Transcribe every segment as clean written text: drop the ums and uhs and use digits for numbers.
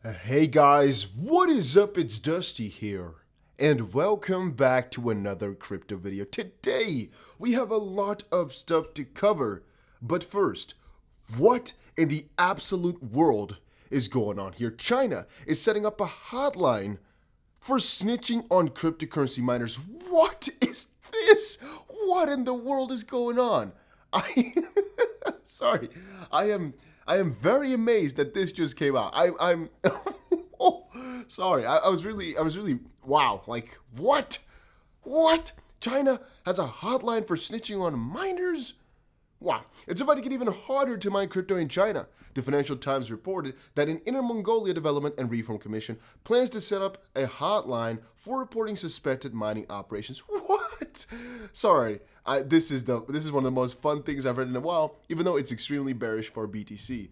Hey guys, what is up? It's Dusty here, and welcome back to another crypto video. Today, we have a lot of stuff to cover, but first, what in the absolute world is going on here? China is setting up a hotline for snitching on cryptocurrency miners. What is this? What in the world is going on? Sorry, I am very amazed that this just came out. I'm oh, sorry. I was really wow. Like what? What? China has a hotline for snitching on miners? Wow, it's about to get even harder to mine crypto in China. The Financial Times reported that an Inner Mongolia Development and Reform Commission plans to set up a hotline for reporting suspected mining operations. What? Sorry, this is one of the most fun things I've read in a while, even though it's extremely bearish for BTC.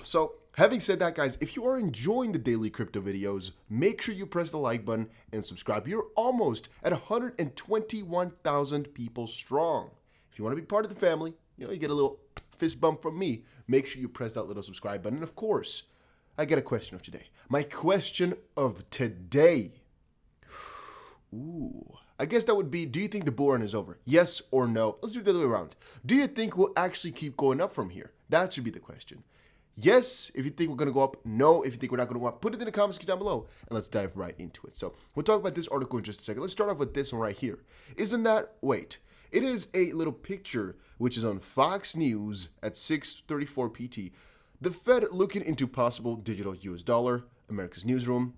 So, having said that, guys, if you are enjoying the daily crypto videos, make sure you press the like button and subscribe. You're almost at 121,000 people strong. If you want to be part of the family, you get a little fist bump from me, make sure you press that little subscribe button. And of course, I get a question of today. My question of today. Ooh, I guess that would be, do you think the bull run is over? Yes or no? Let's do it the other way around. Do you think we'll actually keep going up from here? That should be the question. Yes, if you think we're going to go up. No, if you think we're not going to go up. Put it in the comments down below, and let's dive right into it. So we'll talk about this article in just a second. Let's start off with this one right here. Wait. It is a little picture, which is on Fox News at 6:34 PT. The Fed looking into possible digital US dollar, America's Newsroom,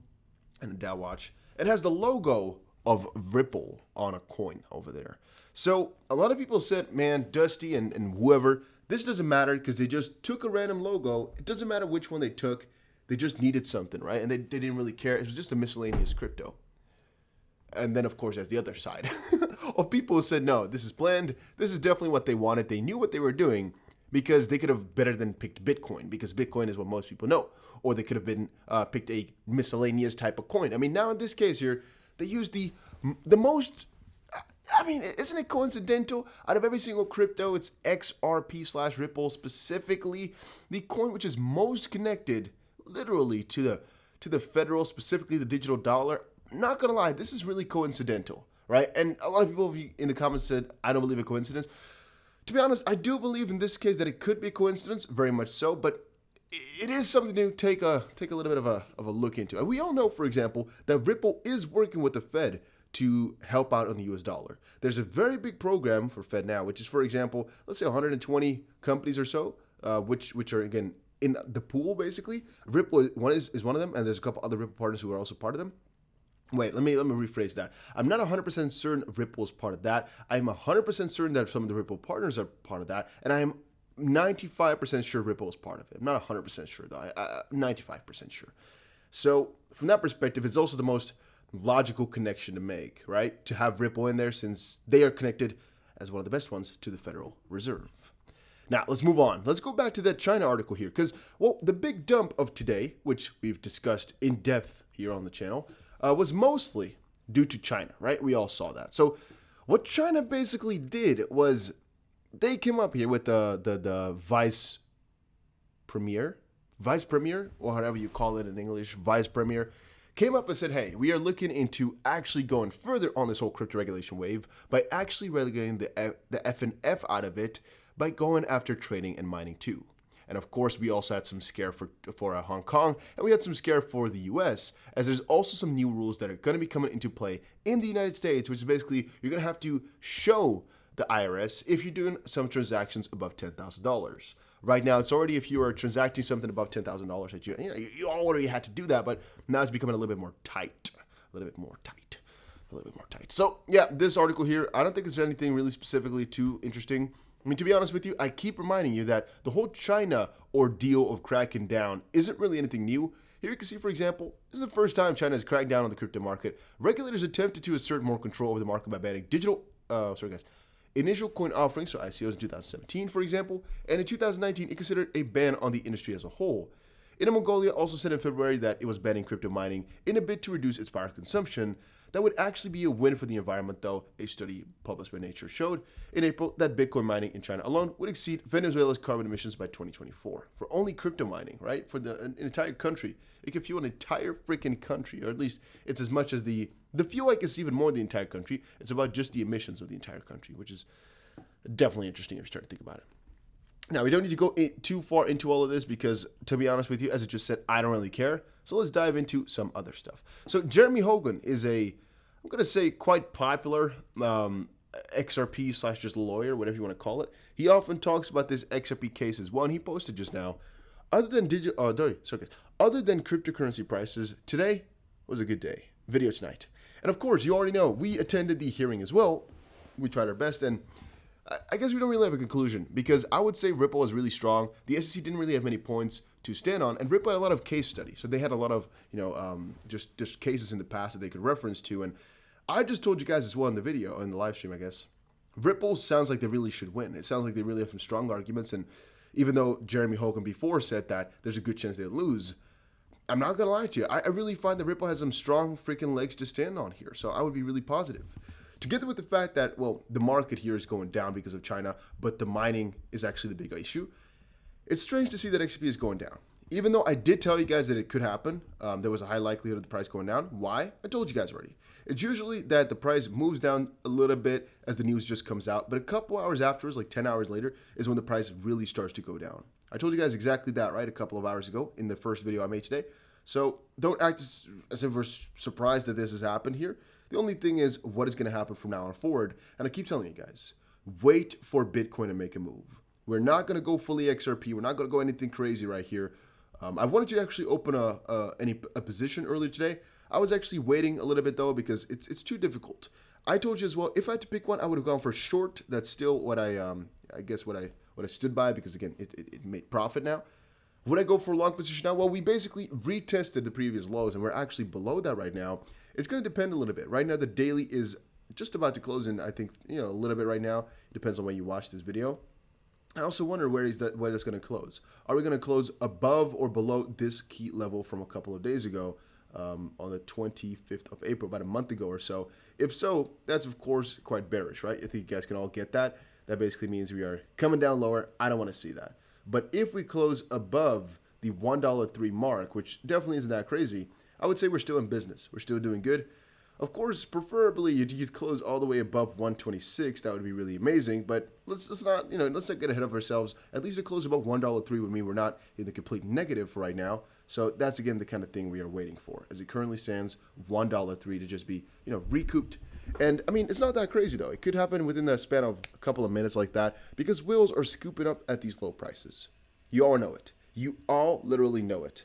and a Dow Watch. It has the logo of Ripple on a coin over there. So a lot of people said, man, Dusty and whoever, this doesn't matter because they just took a random logo. It doesn't matter which one they took. They just needed something, right? And they didn't really care. It was just a miscellaneous crypto. And then, of course, there's the other side of people who said, no, this is planned. This is definitely what they wanted. They knew what they were doing because they could have better than picked Bitcoin because Bitcoin is what most people know. Or they could have been picked a miscellaneous type of coin. I mean, now in this case here, they use the most, I mean, isn't it coincidental? Out of every single crypto, it's XRP/Ripple, specifically the coin which is most connected literally to the federal, specifically the digital dollar. Not gonna lie, this is really coincidental, right? And a lot of people in the comments said, I don't believe in coincidence. To be honest, I do believe in this case that it could be a coincidence, very much so, but it is something to take a little bit of a look into. And we all know, for example, that Ripple is working with the Fed to help out on the US dollar. There's a very big program for Fed now, which is, for example, let's say 120 companies or so, which are, again, in the pool, basically. Ripple is one of them, and there's a couple other Ripple partners who are also part of them. Wait, let me rephrase that. I'm not 100% certain Ripple is part of that. I'm 100% certain that some of the Ripple partners are part of that, and I am 95% sure Ripple is part of it. I'm not 100% sure, though. I'm 95% sure. So from that perspective, it's also the most logical connection to make, right? To have Ripple in there since they are connected as one of the best ones to the Federal Reserve. Now, let's move on. Let's go back to that China article here because, well, the big dump of today, which we've discussed in depth here on the channel, was mostly due to China, right? We all saw that. So what China basically did was they came up here with the vice premier, or whatever you call it in English, vice premier, came up and said, hey, we are looking into actually going further on this whole crypto regulation wave by actually relegating the F and F out of it by going after trading and mining too. And of course, we also had some scare for Hong Kong, and we had some scare for the US, as there's also some new rules that are going to be coming into play in the United States, which is basically you're going to have to show the IRS if you're doing some transactions above $10,000. Right now, it's already if you are transacting something above $10,000 that you already had to do that, but now it's becoming a little bit more tight. So yeah, this article here, I don't think it's anything really specifically too interesting. I mean, to be honest with you, I keep reminding you that the whole China ordeal of cracking down isn't really anything new. Here you can see, for example, this is the first time China has cracked down on the crypto market. Regulators attempted to assert more control over the market by banning initial coin offerings, so ICOs in 2017, for example, and in 2019, it considered a ban on the industry as a whole. Inner Mongolia also said in February that it was banning crypto mining in a bid to reduce its power consumption. That would actually be a win for the environment, though. A study published by Nature showed in April that Bitcoin mining in China alone would exceed Venezuela's carbon emissions by 2024. For only crypto mining, right? For an entire country. It can fuel an entire freaking country, or at least it's as much as the fuel, I guess, even more than the entire country. It's about just the emissions of the entire country, which is definitely interesting if you start to think about it. Now, we don't need to go too far into all of this because, to be honest with you, as I just said, I don't really care. So let's dive into some other stuff. So Jeremy Hogan is I'm going to say, quite popular XRP / just lawyer, whatever you want to call it. He often talks about this XRP case as well, and he posted just now, other than cryptocurrency prices, today was a good day. Video tonight. And of course, you already know, we attended the hearing as well. We tried our best, and I guess we don't really have a conclusion because I would say Ripple was really strong. The SEC didn't really have many points to stand on, and Ripple had a lot of case studies. So they had a lot of, just cases in the past that they could reference to. And I just told you guys as well in the video, in the live stream, I guess, Ripple sounds like they really should win. It sounds like they really have some strong arguments. And even though Jeremy Hogan before said that there's a good chance they'll lose, I'm not going to lie to you. I really find that Ripple has some strong freaking legs to stand on here. So I would be really positive. Together with the fact that, well, the market here is going down because of China, but the mining is actually the big issue, it's strange to see that XRP is going down. Even though I did tell you guys that it could happen, there was a high likelihood of the price going down. Why? I told you guys already. It's usually that the price moves down a little bit as the news just comes out, but a couple hours afterwards, like 10 hours later, is when the price really starts to go down. I told you guys exactly that, right, a couple of hours ago in the first video I made today. So don't act as if we're surprised that this has happened here. The only thing is what is going to happen from now on forward. And I keep telling you guys, wait for Bitcoin to make a move. We're not going to go fully XRP. We're not going to go anything crazy right here. I wanted to actually open a position earlier today. I was actually waiting a little bit though because it's too difficult. I told you as well, if I had to pick one, I would have gone for short. That's still what I guess what I stood by because again, it made profit now. Would I go for a long position now? Well, we basically retested the previous lows and we're actually below that right now. It's going to depend a little bit. Right now, the daily is just about to close in, I think, a little bit right now. It depends on when you watch this video. I also wonder where that's going to close. Are we going to close above or below this key level from a couple of days ago on the 25th of April, about a month ago or so? If so, that's, of course, quite bearish, right? I think you guys can all get that. That basically means we are coming down lower. I don't want to see that. But if we close above the $1.03 mark, which definitely isn't that crazy, I would say we're still in business. We're still doing good. Of course, preferably you'd close all the way above 126. That would be really amazing. But let's not get ahead of ourselves. At least to close above $1.03 would mean we're not in the complete negative for right now. So that's again the kind of thing we are waiting for. As it currently stands, $1.03 to just be recouped. And I mean, it's not that crazy though. It could happen within the span of a couple of minutes like that because whales are scooping up at these low prices. You all know it. You all literally know it.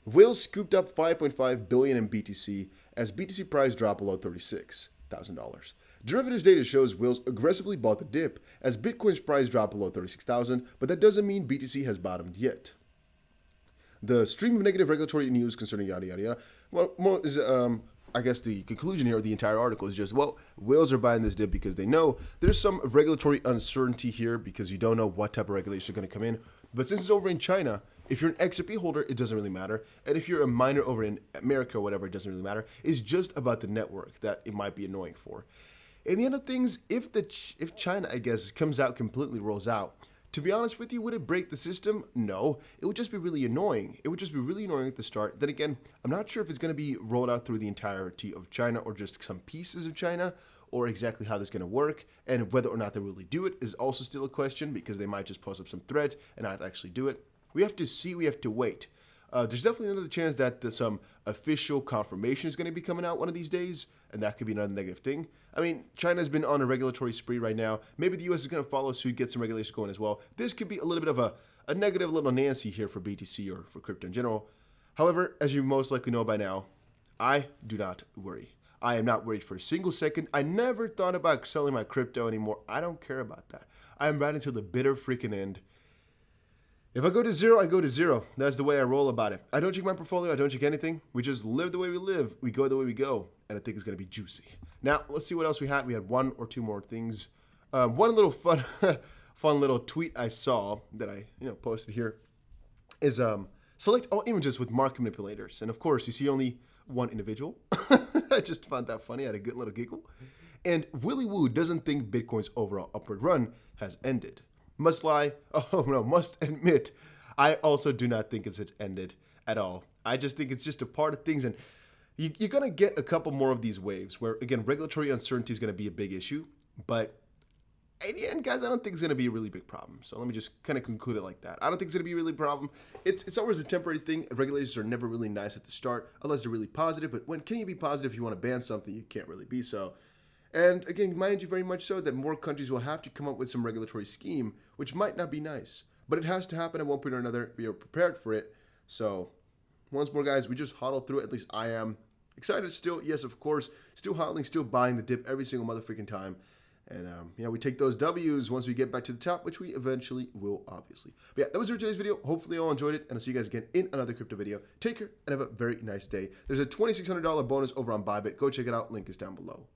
Whales scooped up $5.5 billion in BTC as BTC price dropped below $36,000. Derivatives data shows whales aggressively bought the dip as Bitcoin's price dropped below $36,000, but that doesn't mean BTC has bottomed yet. The stream of negative regulatory news concerning yada yada yada. Well, more is I guess the conclusion here of the entire article is just, well, whales are buying this dip because they know there's some regulatory uncertainty here because you don't know what type of regulations are going to come in. But since it's over in China, if you're an XRP holder, it doesn't really matter. And if you're a miner over in America or whatever, it doesn't really matter. It's just about the network that it might be annoying for. And the end of things, if China, I guess, comes out, completely rolls out, to be honest with you, would it break the system? No. It would just be really annoying. It would just be really annoying at the start. Then again, I'm not sure if it's going to be rolled out through the entirety of China or just some pieces of China or exactly how this is going to work. And whether or not they really do it is also still a question because they might just post up some thread and not actually do it. We have to see. We have to wait. There's definitely another chance that some official confirmation is going to be coming out one of these days, and that could be another negative thing. I mean, China's been on a regulatory spree right now. Maybe the U.S. is going to follow suit, get some regulations going as well. This could be a little bit of a negative little Nancy here for BTC or for crypto in general. However, as you most likely know by now, I do not worry. I am not worried for a single second. I never thought about selling my crypto anymore. I don't care about that. I am right until the bitter freaking end. If I go to zero, I go to zero. That's the way I roll about it. I don't check my portfolio. I don't check anything. We just live the way we live. We go the way we go. And I think it's going to be juicy. Now, let's see what else we had. We had one or two more things. One little fun little tweet I saw that I posted here is Select all images with market manipulators. And of course, you see only one individual. I just found that funny. I had a good little giggle. And Willy Woo doesn't think Bitcoin's overall upward run has ended. Must admit, I also do not think it's ended at all. I just think it's just a part of things. And you're going to get a couple more of these waves where, again, regulatory uncertainty is going to be a big issue. But in the end, guys, I don't think it's going to be a really big problem. So let me just kind of conclude it like that. I don't think it's going to be a really problem. It's always a temporary thing. Regulators are never really nice at the start unless they're really positive. But when can you be positive if you want to ban something? You can't really be so. And again, mind you very much so that more countries will have to come up with some regulatory scheme, which might not be nice. But it has to happen at one point or another. We are prepared for it. So once more, guys, we just hodl through it. At least I am. Excited still. Yes, of course. Still hodling, still buying the dip every single motherfucking time. And, we take those W's once we get back to the top, which we eventually will, obviously. But yeah, that was it for today's video. Hopefully you all enjoyed it, and I'll see you guys again in another crypto video. Take care, and have a very nice day. There's a $2,600 bonus over on Bybit. Go check it out. Link is down below.